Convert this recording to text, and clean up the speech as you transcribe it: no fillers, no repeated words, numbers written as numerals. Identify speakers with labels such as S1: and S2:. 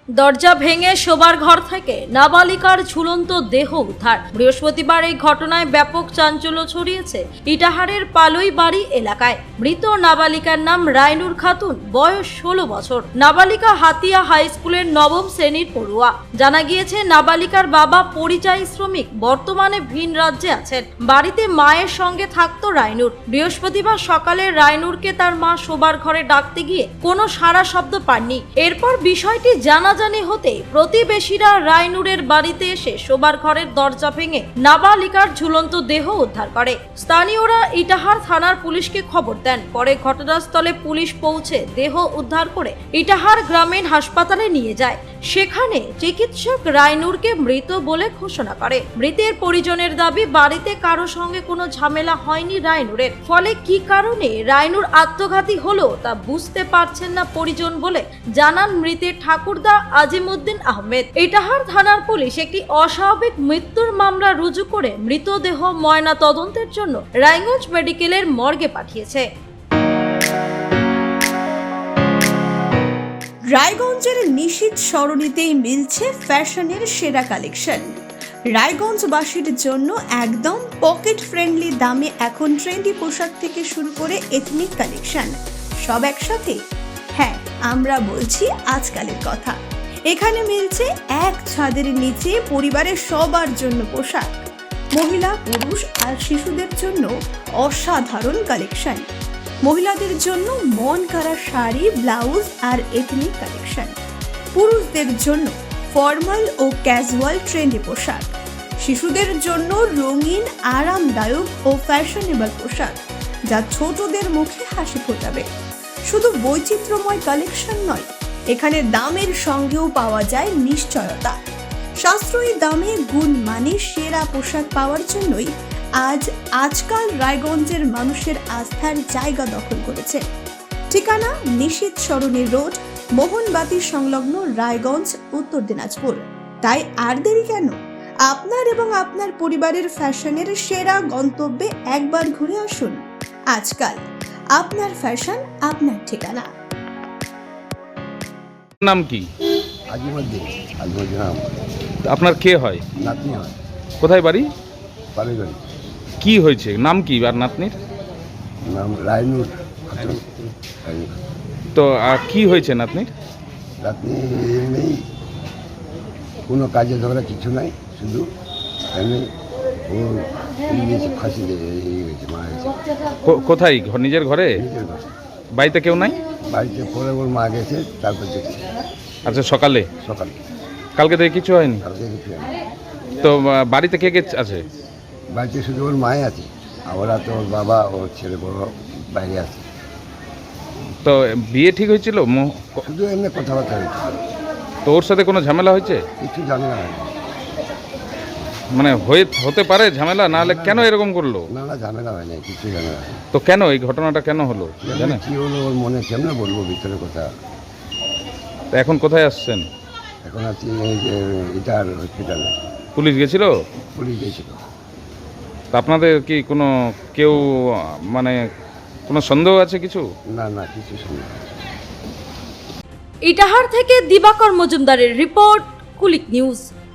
S1: দরজা ভেঙে শোবার ঘর থেকে নাবালিকার ঝুলন্ত দেহ উদ্ধার। বৃহস্পতিবার এই ঘটনায় ব্যাপক চাঞ্চল্য ছড়িয়েছে ইটাহারের পালই বাড়ি এলাকায়। মৃত নাবালিকার নাম রাইনুর খাতুন, বয়স 16 বছর। নাবালিকা হাতিয়া হাই স্কুলের নবম শ্রেণীর পড়ুয়া। জানা গিয়েছে নাবালিকার বাবা পরিযায়ী শ্রমিক, বর্তমানে ভিন রাজ্যে আছেন। বাড়িতে মায়ের সঙ্গে থাকতো রাইনুর। বৃহস্পতিবার সকালে রাইনুরকে তার মা শোবার ঘরে ডাকতে গিয়ে কোনো সাড়া শব্দ পাননি। এরপর বিষয়টি জানাজানি হতে প্রতিবেশীরা রাইনুরের বাড়িতে এসে শোবার ঘরের দরজা ভেঙে নাবালিকার ঝুলন্ত দেহ উদ্ধার করে। স্থানীয়রা ইটাহার থানার পুলিশকে খবর দেন। পরে ঘটনাস্থলে পুলিশ পৌঁছে দেহ উদ্ধার করে ইটাহার গ্রামীণ হাসপাতালে নিয়ে যায়। সেখানে চিকিৎসক রাইনুরকে মৃত বলে ঘোষণা করে। মৃতের পরিজনের দাবি, বাড়িতে কারো সঙ্গে কোনো ঝামেলা হয়নি রাইনুরের। ফলে কি কারণে রাইনুর আত্মঘাতী হলো তা বুঝতে পারছেন না পরিজন বলে জানান মৃতের ঠাকুরদা আজিমউদ্দিন আহমেদ। ইটাহার থানার পুলিশ একটি অস্বাভাবিক মৃত্যুর মামলা রুজু করে মৃতদেহ ময়না তদন্তের জন্য রায়গঞ্জ মেডিকেলের মর্গে পাঠিয়েছে।
S2: রায়গঞ্জের নিশীথ সরণিতেই মিলছে ফ্যাশনের সেরা কালেকশন। রায়গঞ্জবাসীর জন্য একদম পকেট ফ্রেন্ডলি দামে এখন ট্রেন্ডি পোশাক থেকে শুরু করে এথনিক কালেকশন সব একসাথে। হ্যাঁ, আমরা বলছি আজকালের কথা। এখানে মিলছে এক ছাদের নিচে পরিবারের সবার জন্য পোশাক, মহিলা, পুরুষ আর শিশুদের জন্য অসাধারণ কালেকশন। মহিলাদের জন্য মন কাড়া শাড়ি, ব্লাউজ আর এথনিক কালেকশন। পুরুষদের জন্য ফর্মাল ও ক্যাজুয়াল ট্রেন্ডি পোশাক। শিশুদের জন্য রঙিন, আরামদায়ক ও ফ্যাশনেবল পোশাক যা ছোটদের মুখে হাসি ফোটাবে। শুধু বৈচিত্র্যময় কালেকশন নয়, এখানে দামের সঙ্গেও পাওয়া যায় নিশ্চয়তা। সাশ্রয়ী দামে গুণমানের সেরা পোশাক পাওয়ার জন্যই আজকাল রায়গঞ্জের মানুষের আস্থার জায়গা দখল করেছে। ঠিকানা নিশীথ সরণি রোড, মোহনবাতি সংলগ্ন, রায়গঞ্জ, উত্তর দিনাজপুর। তাই আর দেরি কেন? আপনার এবং আপনার পরিবারের ফ্যাশনের সেরা গন্তব্যে একবার ঘুরে আসুন। আজকাল আপনার ফ্যাশন, আপনার ঠিকানা।
S3: নাম কি?
S4: আজিমউদ্দিন নাম।
S3: আপনার কে হয়?
S4: নাতনি হয়।
S3: কোথায় বাড়ি?
S4: পালই বাড়ি।
S3: কি হয়েছে? নাম কি আর নাতনির?
S4: নাম রাইনুর খাতুন।
S3: তো কি হয়েছে নাতনির?
S4: নাতনি এমনি কোনো কাজে ঝগড়া কিছু নাই, শুধু এমনি ও গেছে, ফাঁসি গেছে, মারা গেছে।
S3: কোথায়? নিজের ঘরে?
S4: নিজের ঘর।
S3: বাড়িতে কেউ নাই?
S4: বাড়িতে পরে ওর মা গেছে, তারপর দেখছি।
S3: আচ্ছা, সকালে?
S4: সকালে।
S3: কালকে থেকে কিছু হয়নি?
S4: কালকে কিছু হয়নি।
S3: তো বাড়িতে কে কে আছে?
S4: বাড়িতে শুধু ওর মাই আছে, ওরা তো ওর বাবা, ওর ছেলে বড় বাইরে আছে।
S3: তো বিয়ে ঠিক হয়েছিল?
S4: শুধু এমনি কথাবার্তা হয়েছে।
S3: তো ওর সাথে কোনো ঝামেলা হয়েছে?
S4: কিছু ঝামেলা হয়নি।
S3: মানে হতে পারে ঝামেলা, না হলে কেন এরকম করলো?
S4: না ঝামেলা হয়নি, কিছু ঝামেলা হয়নি।
S3: তো কেন এই ঘটনাটা কেন হলো জানেন?
S4: কি হলো ওর মনে, কেমনে বলবো ভিতরে কথা।
S3: তো এখন কোথায় আসছেন?
S4: এখন আছি এই যে ইটার হসপিটালে।
S3: পুলিশ গেছিল?
S4: পুলিশ গেছিল।
S3: তা আপনাদের কি কোনো কেউ মানে কোনো সন্দেহ আছে কিছু?
S4: না কিছু শুনি।
S1: ইটাহার থেকে দিবাকর মজুমদারের রিপোর্ট, কুলিক নিউজ।